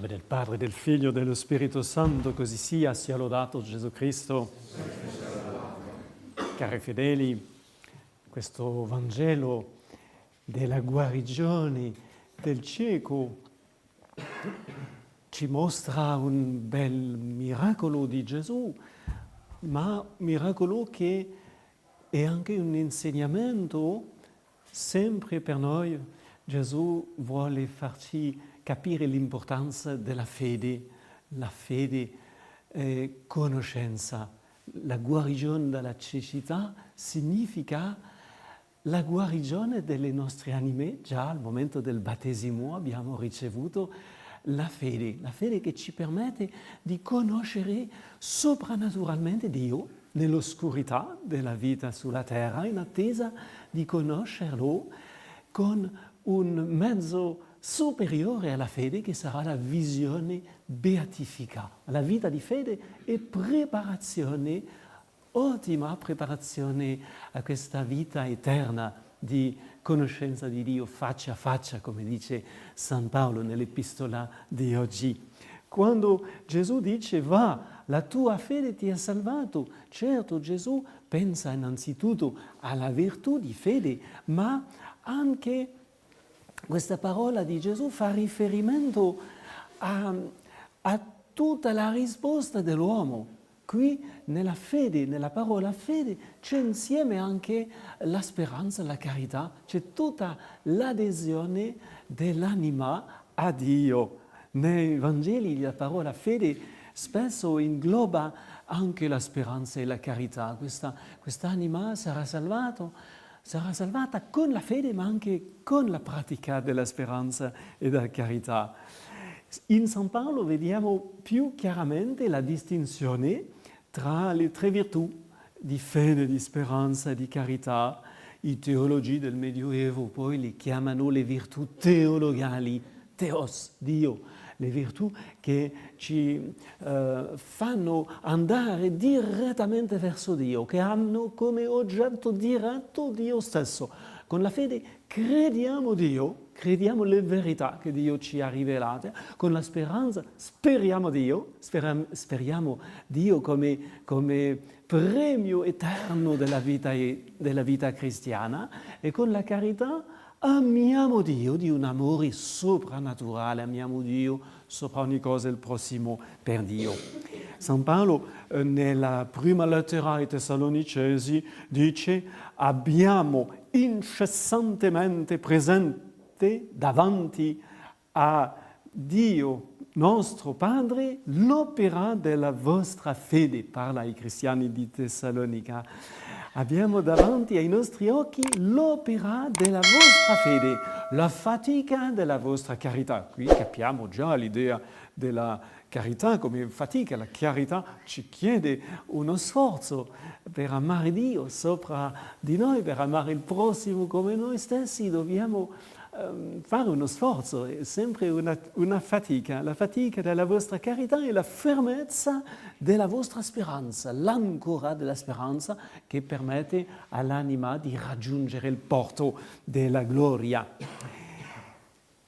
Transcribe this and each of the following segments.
nome del Padre, del Figlio e dello Spirito Santo, così sia lodato Gesù Cristo. Cari fedeli, questo Vangelo della guarigione del cieco ci mostra un bel miracolo di Gesù, ma miracolo che è anche un insegnamento sempre per noi. Gesù vuole farci capire l'importanza della fede, la fede conoscenza. La guarigione dalla cecità significa la guarigione delle nostre anime. Già al momento del battesimo abbiamo ricevuto la fede che ci permette di conoscere soprannaturalmente Dio nell'oscurità della vita sulla terra, in attesa di conoscerlo con un mezzo superiore alla fede che sarà la visione beatifica. La vita di fede è preparazione, ottima preparazione a questa vita eterna di conoscenza di Dio faccia a faccia, come dice San Paolo nell'epistola di oggi. Quando Gesù dice va, la tua fede ti ha salvato, certo Gesù pensa innanzitutto alla virtù di fede, ma anche questa parola di Gesù fa riferimento a tutta la risposta dell'uomo. Qui nella fede, nella parola fede, c'è insieme anche la speranza, la carità, c'è tutta l'adesione dell'anima a Dio. Nei Vangeli la parola fede spesso ingloba anche la speranza e la carità. Quest'anima sarà salvata con la fede, ma anche con la pratica della speranza e della carità. In San Paolo vediamo più chiaramente la distinzione tra le tre virtù di fede, di speranza e di carità. I teologi del Medioevo poi li chiamano le virtù teologali, theos, Dio, le virtù che ci fanno andare direttamente verso Dio, che hanno come oggetto diretto Dio stesso. Con la fede crediamo Dio, crediamo le verità che Dio ci ha rivelate, con la speranza speriamo Dio come premio eterno della vita cristiana, e con la carità amiamo Dio di un amore soprannaturale, amiamo Dio sopra ogni cosa, il prossimo per Dio. San Paolo nella prima lettera ai Tessalonicesi dice: abbiamo incessantemente presente davanti a Dio nostro Padre l'opera della vostra fede. Parla ai cristiani di Tessalonica. Abbiamo davanti ai nostri occhi l'opera della vostra fede, la fatica della vostra carità. Qui capiamo già l'idea della carità come fatica. La carità ci chiede uno sforzo per amare Dio sopra di noi, per amare il prossimo come noi stessi. Dobbiamo fare uno sforzo, è sempre una fatica, la fatica della vostra carità e la fermezza della vostra speranza, l'ancora della speranza che permette all'anima di raggiungere il porto della gloria.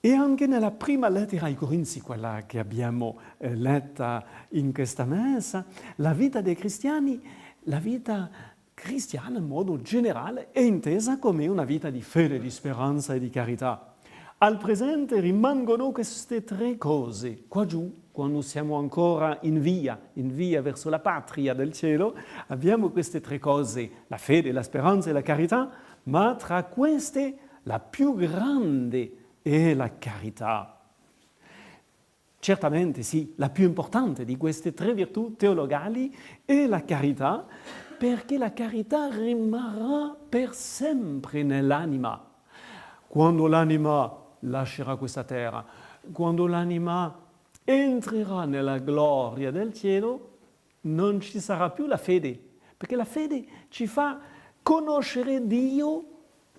E anche nella prima lettera ai Corinzi, quella che abbiamo letta in questa messa, la vita dei cristiani, la vita cristiana in modo generale è intesa come una vita di fede, di speranza e di carità. Al presente rimangono queste tre cose. Qua giù, quando siamo ancora in via verso la patria del cielo, abbiamo queste tre cose, la fede, la speranza e la carità, ma tra queste la più grande è la carità. Certamente sì, la più importante di queste tre virtù teologali è la carità, perché la carità rimarrà per sempre nell'anima. Quando l'anima lascerà questa terra, quando l'anima entrerà nella gloria del cielo, non ci sarà più la fede, perché la fede ci fa conoscere Dio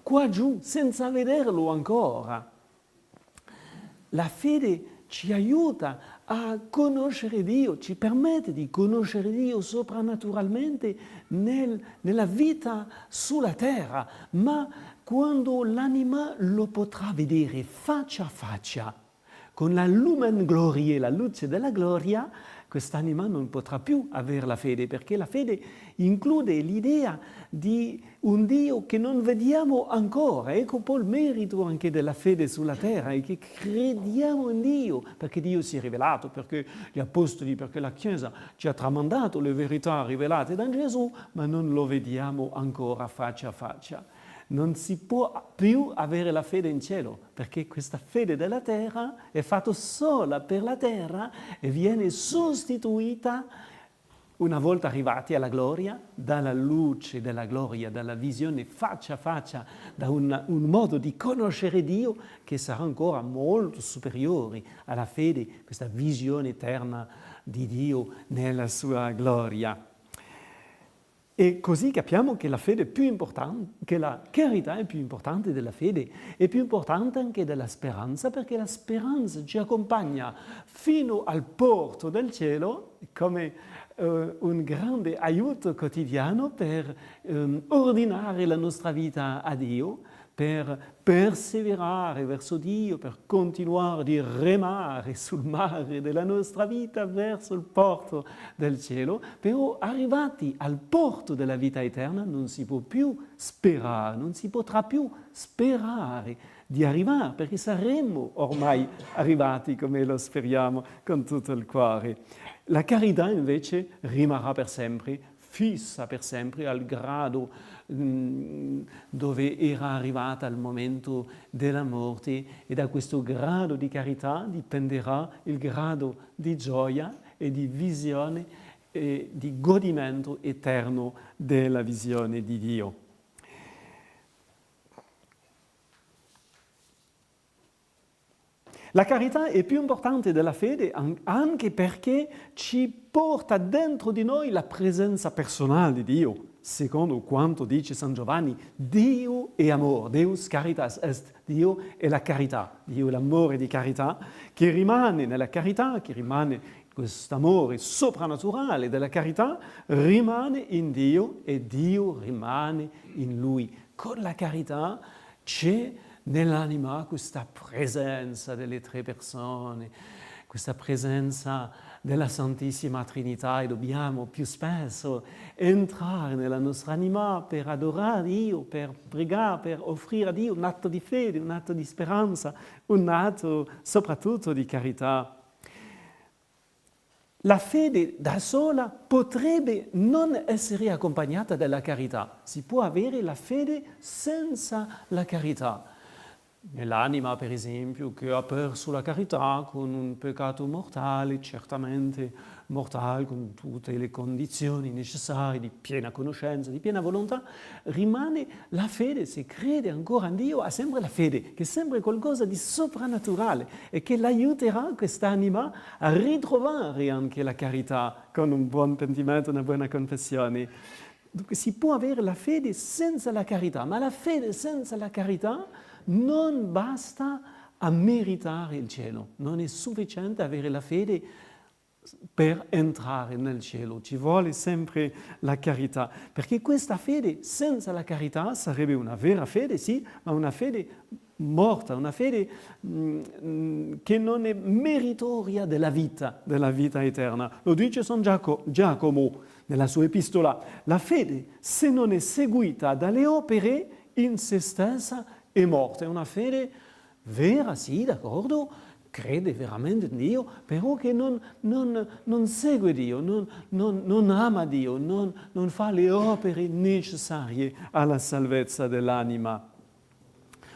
qua giù, senza vederlo ancora. La fede ci aiuta a conoscere Dio, ci permette di conoscere Dio soprannaturalmente nella vita sulla terra, ma quando l'anima lo potrà vedere faccia a faccia, con la lumen gloriae, la luce della gloria, quest'anima non potrà più avere la fede, perché la fede include l'idea di un Dio che non vediamo ancora. Ecco un po' il merito anche della fede sulla terra, è che crediamo in Dio, perché Dio si è rivelato, perché gli apostoli, perché la Chiesa ci ha tramandato le verità rivelate da Gesù, ma non lo vediamo ancora faccia a faccia. Non si può più avere la fede in cielo, perché questa fede della terra è fatta sola per la terra e viene sostituita, una volta arrivati alla gloria, dalla luce della gloria, dalla visione faccia a faccia, da un modo di conoscere Dio che sarà ancora molto superiore alla fede, questa visione eterna di Dio nella sua gloria. E così capiamo che la fede è più importante, che la carità è più importante della fede, è più importante anche della speranza, perché la speranza ci accompagna fino al porto del cielo come un grande aiuto quotidiano per ordinare la nostra vita a Dio, per perseverare verso Dio, per continuare di remare sul mare della nostra vita verso il porto del cielo. Però arrivati al porto della vita eterna non si può più sperare, non si potrà più sperare di arrivare, perché saremmo ormai arrivati come lo speriamo con tutto il cuore. La carità invece rimarrà per sempre, fissa per sempre al grado dove era arrivata al momento della morte, e da questo grado di carità dipenderà il grado di gioia e di visione e di godimento eterno della visione di Dio. La carità è più importante della fede anche perché ci porta dentro di noi la presenza personale di Dio. Secondo quanto dice San Giovanni, Dio è amore, Deus caritas est, Dio è la carità, Dio è l'amore di carità, che rimane nella carità, che rimane questo amore soprannaturale della carità, rimane in Dio e Dio rimane in Lui. Con la carità c'è nell'anima questa presenza delle tre persone, questa presenza della Santissima Trinità, e dobbiamo più spesso entrare nella nostra anima per adorare Dio, per pregare, per offrire a Dio un atto di fede, un atto di speranza, un atto soprattutto di carità. La fede da sola potrebbe non essere accompagnata dalla carità. Si può avere la fede senza la carità. Nell'anima, per esempio, che ha perso la carità con un peccato mortale, certamente mortale, con tutte le condizioni necessarie di piena conoscenza, di piena volontà, rimane la fede. Se crede ancora in Dio, ha sempre la fede, che è sempre qualcosa di soprannaturale e che l'aiuterà, quest'anima, a ritrovare anche la carità con un buon pentimento, una buona confessione. Dunque si può avere la fede senza la carità, ma la fede senza la carità non basta a meritare il cielo, non è sufficiente avere la fede per entrare nel cielo, ci vuole sempre la carità, perché questa fede senza la carità sarebbe una vera fede, sì, ma una fede morta, una fede che non è meritoria della vita eterna. Lo dice San Giacomo nella sua epistola: la fede, se non è seguita dalle opere, in se stessa è morta. È una fede vera, sì, d'accordo, crede veramente in Dio, però che non segue Dio, non ama Dio, non fa le opere necessarie alla salvezza dell'anima.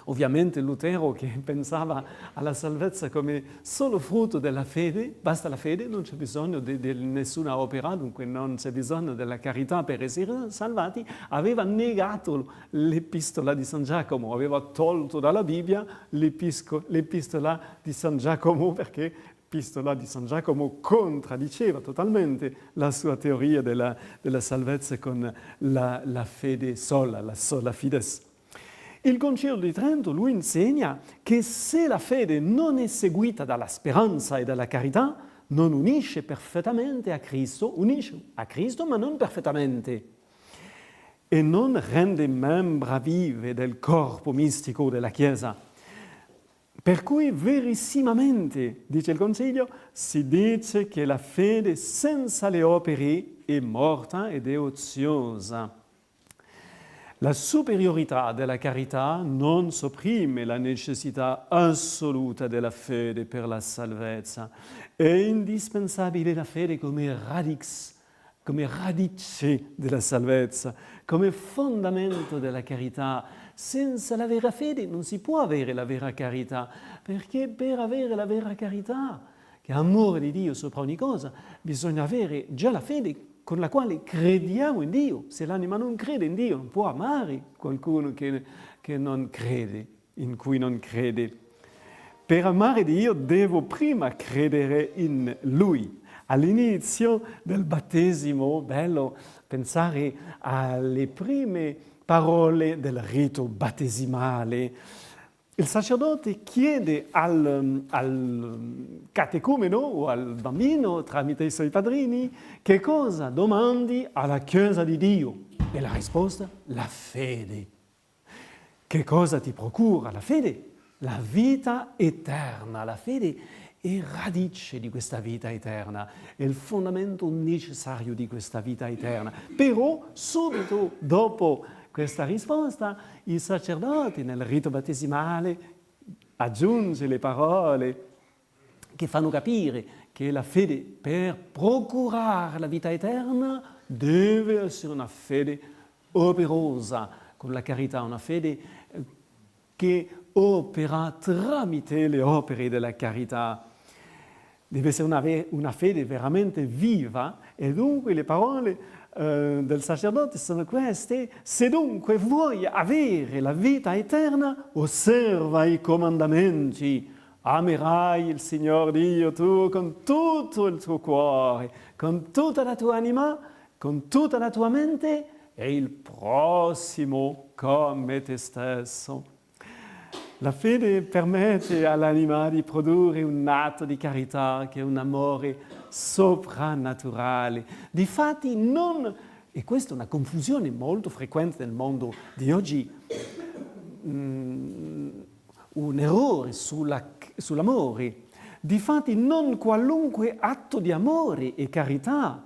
Ovviamente Lutero, che pensava alla salvezza come solo frutto della fede, basta la fede, non c'è bisogno di nessuna opera, dunque non c'è bisogno della carità per essere salvati, aveva negato l'epistola di San Giacomo, aveva tolto dalla Bibbia l'epistola di San Giacomo, perché l'epistola di San Giacomo contraddiceva totalmente la sua teoria della salvezza con la fede sola, la sola fides. Il Concilio di Trento lui insegna che se la fede non è seguita dalla speranza e dalla carità, non unisce perfettamente a Cristo, unisce a Cristo ma non perfettamente, e non rende membra vive del corpo mistico della Chiesa. Per cui verissimamente, dice il Concilio, si dice che la fede senza le opere è morta ed è oziosa. La superiorità della carità non sopprime la necessità assoluta della fede per la salvezza. È indispensabile la fede come radice della salvezza, come fondamento della carità. Senza la vera fede non si può avere la vera carità, perché per avere la vera carità, che è amore di Dio sopra ogni cosa, bisogna avere già la fede con la quale crediamo in Dio. Se l'anima non crede in Dio, non può amare qualcuno che non crede, in cui non crede. Per amare Dio devo prima credere in Lui. All'inizio del battesimo, bello pensare alle prime parole del rito battesimale. Il sacerdote chiede al catecumeno o al bambino, tramite i suoi padrini, che cosa domandi alla Chiesa di Dio. E la risposta? La fede. Che cosa ti procura la fede? La vita eterna. La fede è radice di questa vita eterna, è il fondamento necessario di questa vita eterna. Però subito dopo questa risposta il sacerdote nel rito battesimale aggiunge le parole che fanno capire che la fede per procurare la vita eterna deve essere una fede operosa, con la carità, una fede che opera tramite le opere della carità. Deve essere una fede veramente viva e dunque le parole del sacerdote sono queste: se dunque vuoi avere la vita eterna, osserva i comandamenti. Amerai il Signor Dio tuo con tutto il tuo cuore, con tutta la tua anima, con tutta la tua mente e il prossimo come te stesso. La fede permette all'anima di produrre un atto di carità che è un amore soprannaturale. Difatti non, e questa è una confusione molto frequente nel mondo di oggi, un errore sull'amore. Difatti non qualunque atto di amore è carità,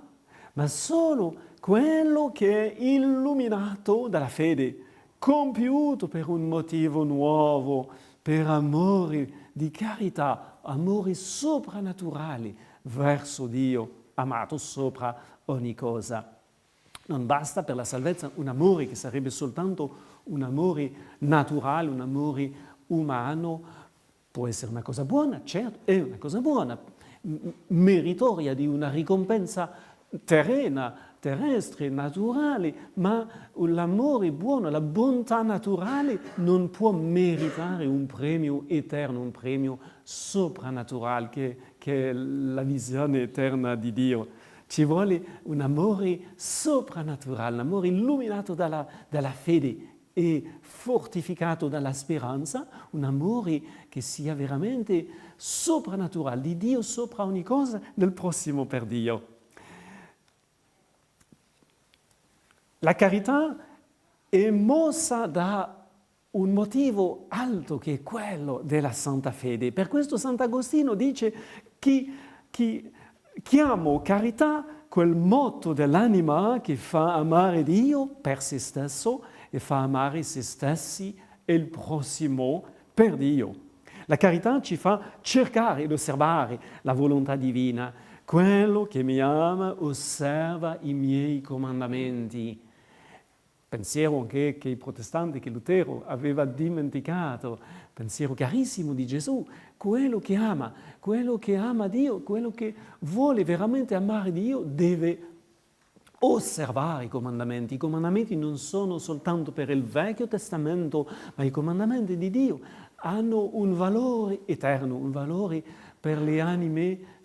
ma solo quello che è illuminato dalla fede, compiuto per un motivo nuovo, per amore di carità, amore soprannaturale verso Dio, amato sopra ogni cosa. Non basta per la salvezza un amore che sarebbe soltanto un amore naturale, un amore umano. Può essere una cosa buona, certo, è una cosa buona, meritoria di una ricompensa terrena, terrestre, naturale, ma l'amore buono, la bontà naturale non può meritare un premio eterno, un premio soprannaturale che è la visione eterna di Dio. Ci vuole un amore soprannaturale, un amore illuminato dalla fede e fortificato dalla speranza, un amore che sia veramente soprannaturale, di Dio sopra ogni cosa, del prossimo per Dio. La carità è mossa da un motivo alto che è quello della santa fede. Per questo Sant'Agostino dice chi chiamo carità quel motto dell'anima che fa amare Dio per se stesso e fa amare se stessi e il prossimo per Dio. La carità ci fa cercare ed osservare la volontà divina. Quello che mi ama osserva i miei comandamenti. Pensiero anche che i protestanti, che Lutero aveva dimenticato, pensiero carissimo di Gesù, quello che ama Dio, quello che vuole veramente amare Dio deve osservare i comandamenti. I comandamenti non sono soltanto per il Vecchio Testamento, ma i comandamenti di Dio hanno un valore eterno, un valore per le anime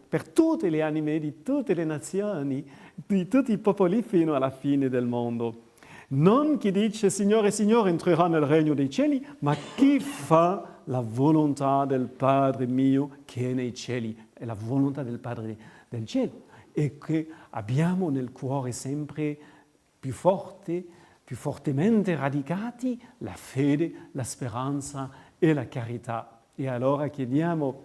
per tutte le anime di tutte le nazioni, di tutti i popoli fino alla fine del mondo. Non chi dice Signore, Signore entrerà nel regno dei cieli, ma chi fa la volontà del Padre mio che è nei cieli. È la volontà del Padre del cielo e che abbiamo nel cuore sempre più forte più fortemente radicati la fede, la speranza e la carità. E allora chiediamo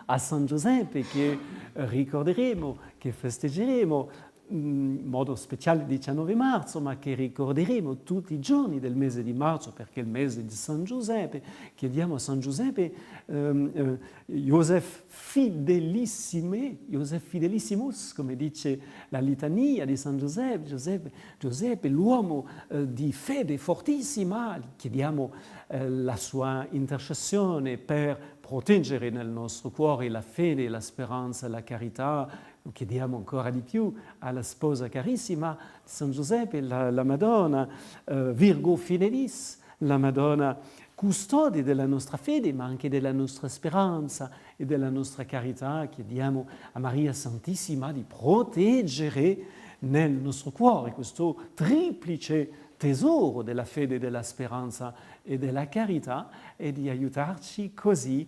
a San Giuseppe che ricorderemo, che festeggeremo in modo speciale il 19 marzo, ma che ricorderemo tutti i giorni del mese di marzo perché è il mese di San Giuseppe. Chiediamo a San Giuseppe, Joseph Fidelissimus, come dice la litania di San Giuseppe, Giuseppe l'uomo di fede fortissima, chiediamo la sua intercessione per proteggere nel nostro cuore la fede, la speranza, la carità. Chiediamo ancora di più alla sposa carissima di San Giuseppe, la Madonna Virgo Fidelis, la Madonna custode della nostra fede, ma anche della nostra speranza e della nostra carità. Chiediamo a Maria Santissima di proteggere nel nostro cuore questo triplice tesoro della fede, della speranza e della carità e di aiutarci così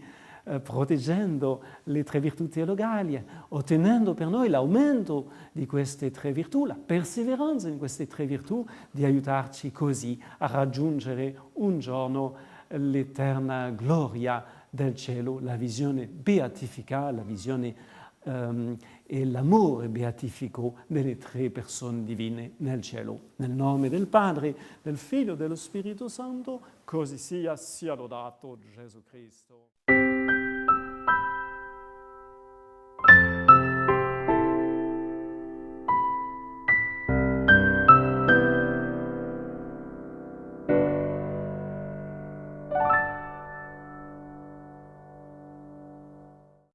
proteggendo le tre virtù teologali, ottenendo per noi l'aumento di queste tre virtù, la perseveranza in queste tre virtù, di aiutarci così a raggiungere un giorno l'eterna gloria del cielo, la visione beatifica, la visione e l'amore beatifico delle tre persone divine nel cielo. Nel nome del Padre, del Figlio e dello Spirito Santo, così sia lodato Gesù Cristo.